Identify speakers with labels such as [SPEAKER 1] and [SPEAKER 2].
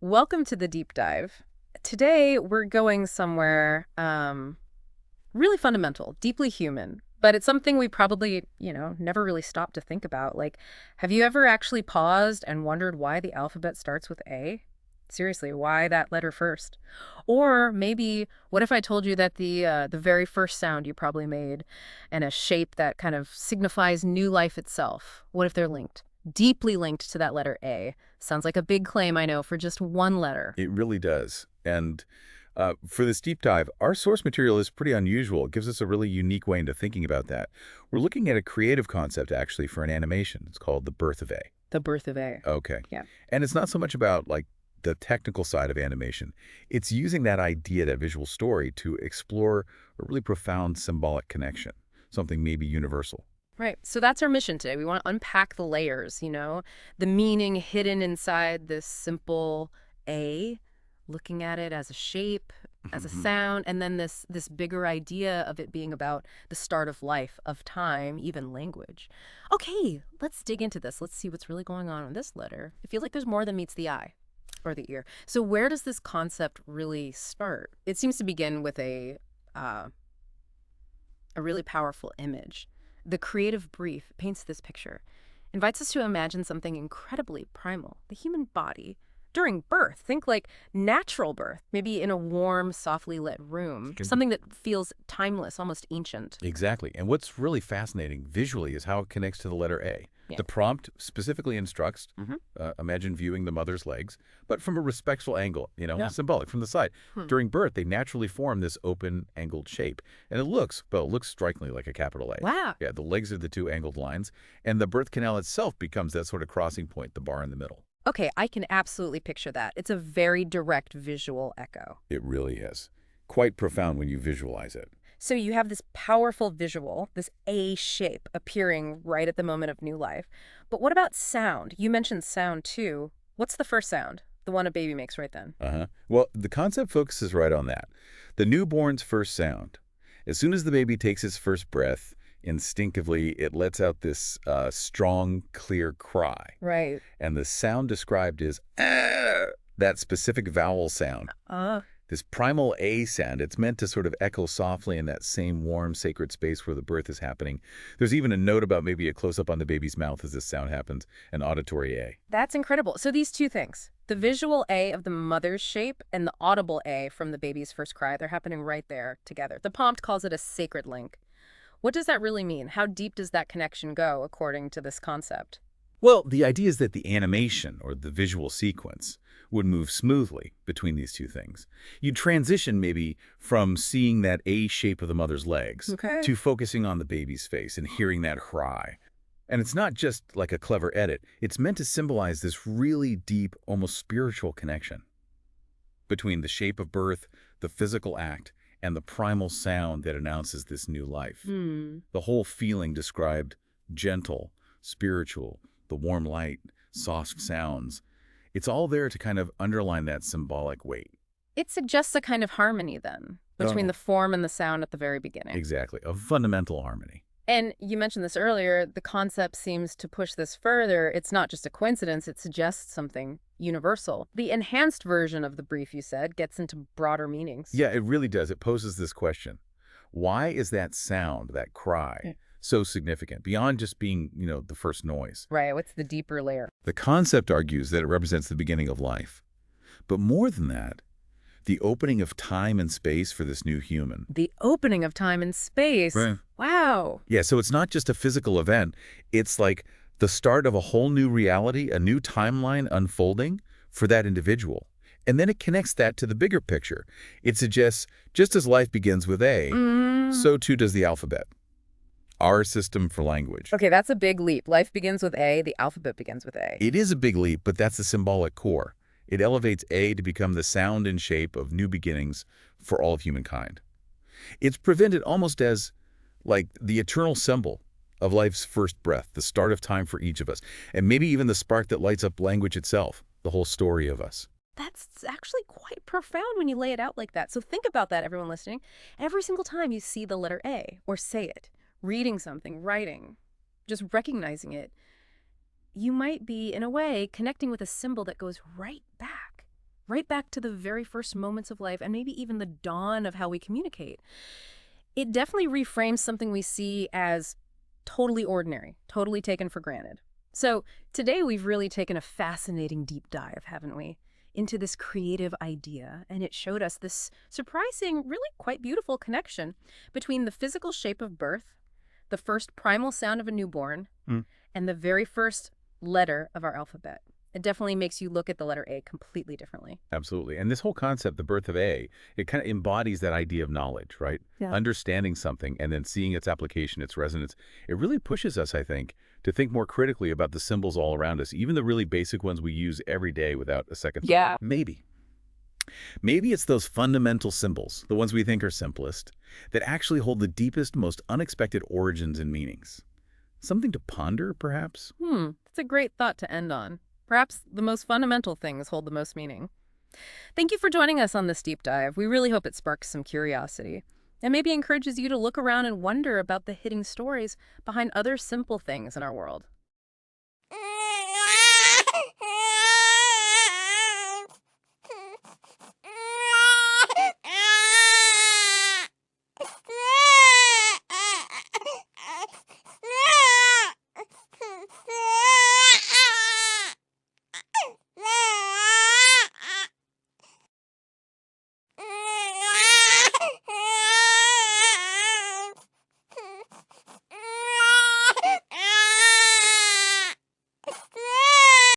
[SPEAKER 1] Welcome to the deep dive. Today we're going somewhere really fundamental, deeply human, but it's something we probably, never really stopped to think about. Like, have you ever actually paused and wondered why the alphabet starts with A? Seriously, why that letter first? Or maybe, what if I told you that the very first sound you probably made and a shape that kind of signifies new life itself? What if they're linked? Deeply linked to that letter A. Sounds like a big claim, I know, for just one letter.
[SPEAKER 2] It really does. And for this deep dive, our source material is pretty unusual. It gives us a really unique way into thinking about that. We're looking at a creative concept, actually, for an animation. It's called the birth of A.
[SPEAKER 1] The birth of A.
[SPEAKER 2] Okay.
[SPEAKER 1] Yeah.
[SPEAKER 2] And it's not so much about, like, the technical side of animation. It's using that idea, that visual story, to explore a really profound symbolic connection, something maybe universal.
[SPEAKER 1] Right. So that's our mission today. We want to unpack the layers, the meaning hidden inside this simple A, looking at it as a shape, as a sound, and then this bigger idea of it being about the start of life, of time, even language. Okay, let's dig into this. Let's see what's really going on in this letter. It feels like there's more than meets the eye or the ear. So where does this concept really start? It seems to begin with a really powerful image. The creative brief paints this picture, invites us to imagine something incredibly primal, the human body, during birth. Think like natural birth, maybe in a warm, softly lit room, something that feels timeless, almost ancient.
[SPEAKER 2] Exactly. And what's really fascinating visually is how it connects to the letter A.
[SPEAKER 1] Yeah.
[SPEAKER 2] The prompt specifically instructs, imagine viewing the mother's legs, but from a respectful angle,
[SPEAKER 1] Yeah.
[SPEAKER 2] symbolic, from the side. During birth, they naturally form this open, angled shape. And it looks strikingly like a capital A.
[SPEAKER 1] Wow.
[SPEAKER 2] Yeah, the legs are the two angled lines, and the birth canal itself becomes that sort of crossing point, the bar in the middle.
[SPEAKER 1] Okay, I can absolutely picture that. It's a very direct visual echo.
[SPEAKER 2] It really is. Quite profound when you visualize it.
[SPEAKER 1] So you have this powerful visual, this A shape appearing right at the moment of new life. But what about sound? You mentioned sound too. What's the first sound? The one a baby makes right then.
[SPEAKER 2] Well, the concept focuses right on that. The newborn's first sound. As soon as the baby takes its first breath, instinctively it lets out this strong, clear cry.
[SPEAKER 1] Right.
[SPEAKER 2] And the sound described is "ah," that specific vowel sound. This primal A sound, it's meant to sort of echo softly in that same warm, sacred space where the birth is happening. There's even a note about maybe a close-up on the baby's mouth as this sound happens, an auditory A.
[SPEAKER 1] That's incredible. So these two things, the visual A of the mother's shape and the audible A from the baby's first cry, they're happening right there together. The prompt calls it a sacred link. What does that really mean? How deep does that connection go according to this concept?
[SPEAKER 2] Well, the idea is that the animation, or the visual sequence, would move smoothly between these two things. You'd transition maybe from seeing that A shape of the mother's legs
[SPEAKER 1] Okay.
[SPEAKER 2] to focusing on the baby's face and hearing that cry. And it's not just like a clever edit. It's meant to symbolize this really deep, almost spiritual connection between the shape of birth, the physical act, and the primal sound that announces this new life. The whole feeling described gentle, spiritual, the warm light, soft sounds. It's all there to kind of underline that symbolic weight.
[SPEAKER 1] It suggests a kind of harmony then between the form and the sound at the very beginning.
[SPEAKER 2] Exactly, a fundamental harmony.
[SPEAKER 1] And you mentioned this earlier, the concept seems to push this further. It's not just a coincidence, it suggests something universal. The enhanced version of the brief, you said, gets into broader meanings.
[SPEAKER 2] Yeah, it really does. It poses this question. Why is that sound, that cry, so significant, beyond just being, the first noise?
[SPEAKER 1] Right, what's the deeper layer?
[SPEAKER 2] The concept argues that it represents the beginning of life. But more than that, the opening of time and space for this new human.
[SPEAKER 1] The opening of time and space.
[SPEAKER 2] Right.
[SPEAKER 1] Wow.
[SPEAKER 2] Yeah, so it's not just a physical event. It's like the start of a whole new reality, a new timeline unfolding for that individual. And then it connects that to the bigger picture. It suggests just as life begins with A, so too does the alphabet. Our system for language.
[SPEAKER 1] Okay, that's a big leap. Life begins with A, the alphabet begins with A.
[SPEAKER 2] It is a big leap, but that's the symbolic core. It elevates A to become the sound and shape of new beginnings for all of humankind. It's presented almost as, like, the eternal symbol of life's first breath, the start of time for each of us, and maybe even the spark that lights up language itself, the whole story of us.
[SPEAKER 1] That's actually quite profound when you lay it out like that. So think about that, everyone listening. Every single time you see the letter A, or say it, reading something, writing, just recognizing it, you might be, in a way, connecting with a symbol that goes right back right back to the very first moments of life and maybe even the dawn of how we communicate. It definitely reframes something we see as totally ordinary, totally taken for granted. So today we've really taken a fascinating deep dive, haven't we, into this creative idea, and it showed us this surprising, really quite beautiful connection between the physical shape of birth, the first primal sound of a newborn,
[SPEAKER 2] Mm.
[SPEAKER 1] and the very first letter of our alphabet. It definitely makes you look at the letter A completely differently.
[SPEAKER 2] Absolutely. And this whole concept, the birth of A, it kind of embodies that idea of knowledge, right?
[SPEAKER 1] Yeah.
[SPEAKER 2] Understanding something and then seeing its application, its resonance. It really pushes us, I think, to think more critically about the symbols all around us, even the really basic ones we use every day without a second thought.
[SPEAKER 1] Yeah.
[SPEAKER 2] Maybe it's those fundamental symbols, the ones we think are simplest, that actually hold the deepest, most unexpected origins and meanings. Something to ponder, perhaps?
[SPEAKER 1] That's a great thought to end on. Perhaps the most fundamental things hold the most meaning. Thank you for joining us on this deep dive. We really hope it sparks some curiosity and maybe encourages you to look around and wonder about the hidden stories behind other simple things in our world.